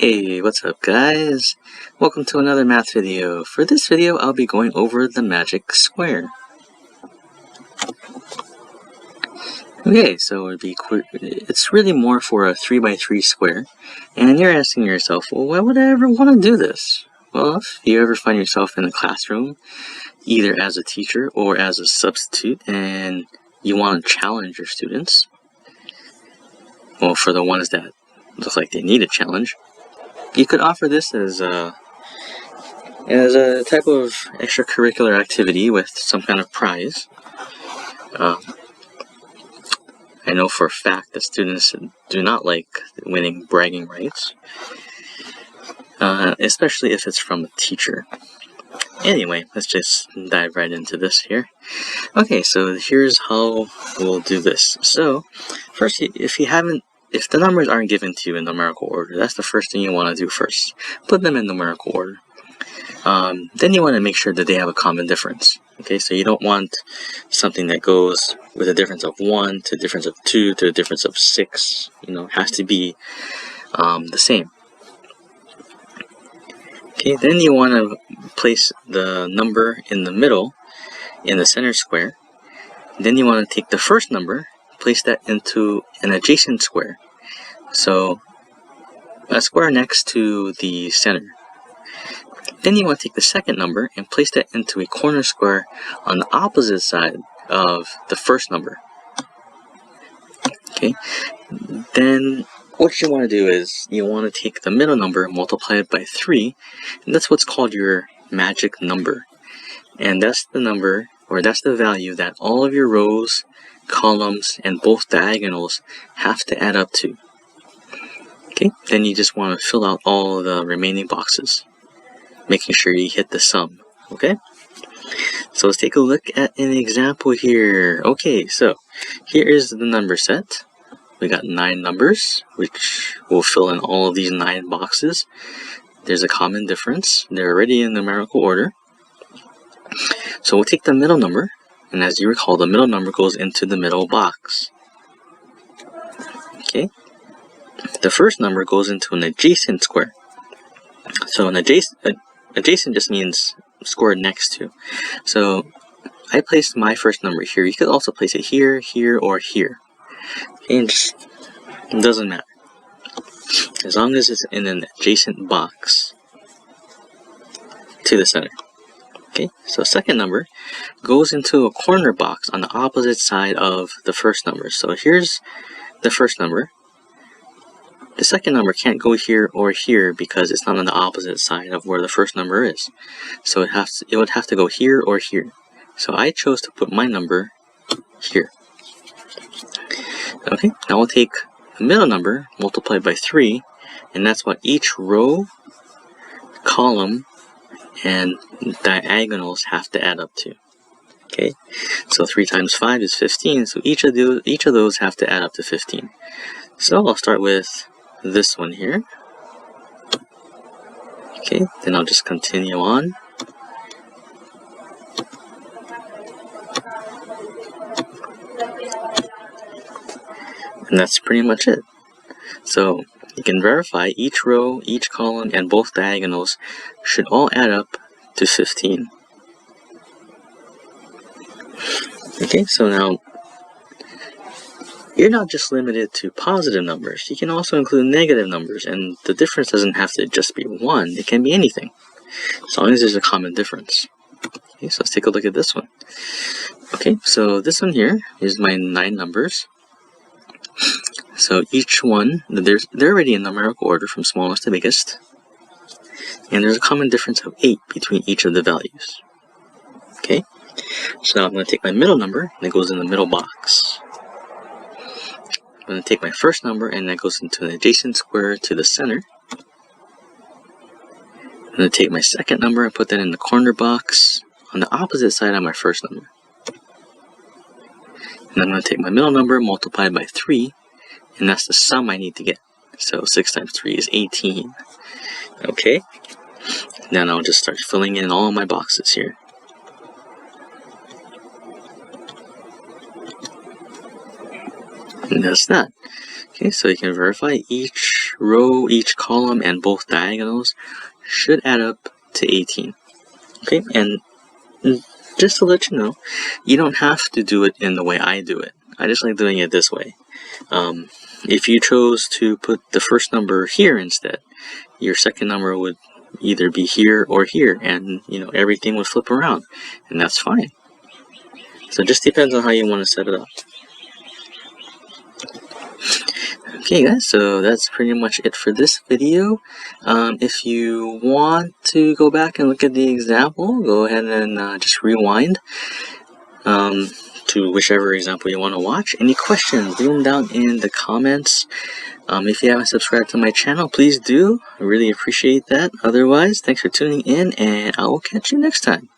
Hey, what's up guys? Welcome to another math video. For this video, I'll be going over the magic square. Okay, so it's really more for a 3x3 square. And you're asking yourself, well, why would I ever want to do this? Well, if you ever find yourself in the classroom, either as a teacher or as a substitute, and you want to challenge your students, well, for the ones that look like they need a challenge, you could offer this as a type of extracurricular activity with some kind of prize. I know for a fact that students do not like winning bragging rights, especially if it's from a teacher. Anyway, let's just dive right into this here. Okay, so here's how we'll do this. So, first, if the numbers aren't given to you in numerical order, that's the first thing you want to do first. Put them in numerical order. Then you want to make sure that they have a common difference. Okay, so you don't want something that goes with a difference of 1 to a difference of 2 to a difference of 6. It has to be the same. Okay, then you want to place the number in the middle, in the center square. Then you want to take the first number, place that into an adjacent square. So, a square next to the center. Then you want to take the second number and place that into a corner square on the opposite side of the first number. Okay. Then what you want to do is you want to take the middle number, multiply it by 3, and that's what's called your magic number. And that's the number, or that's the value that all of your rows, columns, and both diagonals have to add up to. Okay. Then you just want to fill out all the remaining boxes, making sure you hit the sum. Okay? So let's take a look at an example here. Okay, so here is the number set. We got 9 numbers, which will fill in all of these 9 boxes. There's a common difference. They're already in numerical order. So we'll take the middle number, and as you recall, the middle number goes into the middle box. Okay? The first number goes into an adjacent square. So an adjacent just means square next to. So I placed my first number here. You could also place it here, here, or here. And it doesn't matter. As long as it's in an adjacent box to the center. Okay, so second number goes into a corner box on the opposite side of the first number. So here's the first number. The second number can't go here or here because it's not on the opposite side of where the first number is. So it would have to go here or here. So I chose to put my number here. Okay, now we'll take the middle number, multiplied by 3, and that's what each row, column, and diagonals have to add up to. Okay, so 3 times 5 is 15, so each of those have to add up to 15. So I'll start with this one here. Okay, then I'll just continue on. And that's pretty much it. So you can verify each row, each column, and both diagonals should all add up to 15. Okay, so now you're not just limited to positive numbers. You can also include negative numbers, and the difference doesn't have to just be 1. It can be anything, as long as there's a common difference. Okay, so let's take a look at this one. Okay, so this one here is my 9 numbers. So each one, they're already in numerical order from smallest to biggest. And there's a common difference of 8 between each of the values. Okay, so now I'm going to take my middle number, and it goes in the middle box. I'm going to take my first number, and that goes into an adjacent square to the center. I'm going to take my second number and put that in the corner box on the opposite side of my first number. And I'm going to take my middle number, multiplied by 3, and that's the sum I need to get. So 6 times 3 is 18. Okay, then I'll just start filling in all my boxes here. And that's that. Okay, so you can verify each row, each column, and both diagonals should add up to 18. Okay, and just to let you know, you don't have to do it in the way I do it. I just like doing it this way. If you chose to put the first number here instead, your second number would either be here or here, and everything would flip around, and that's fine. So it just depends on how you want to set it up. Okay guys, so that's pretty much it for this video. If you want to go back and look at the example, go ahead and just rewind to whichever example you want to watch. Any questions, leave them down in the comments. If you haven't subscribed to my channel, please do. I really appreciate that. Otherwise, thanks for tuning in, and I will catch you next time.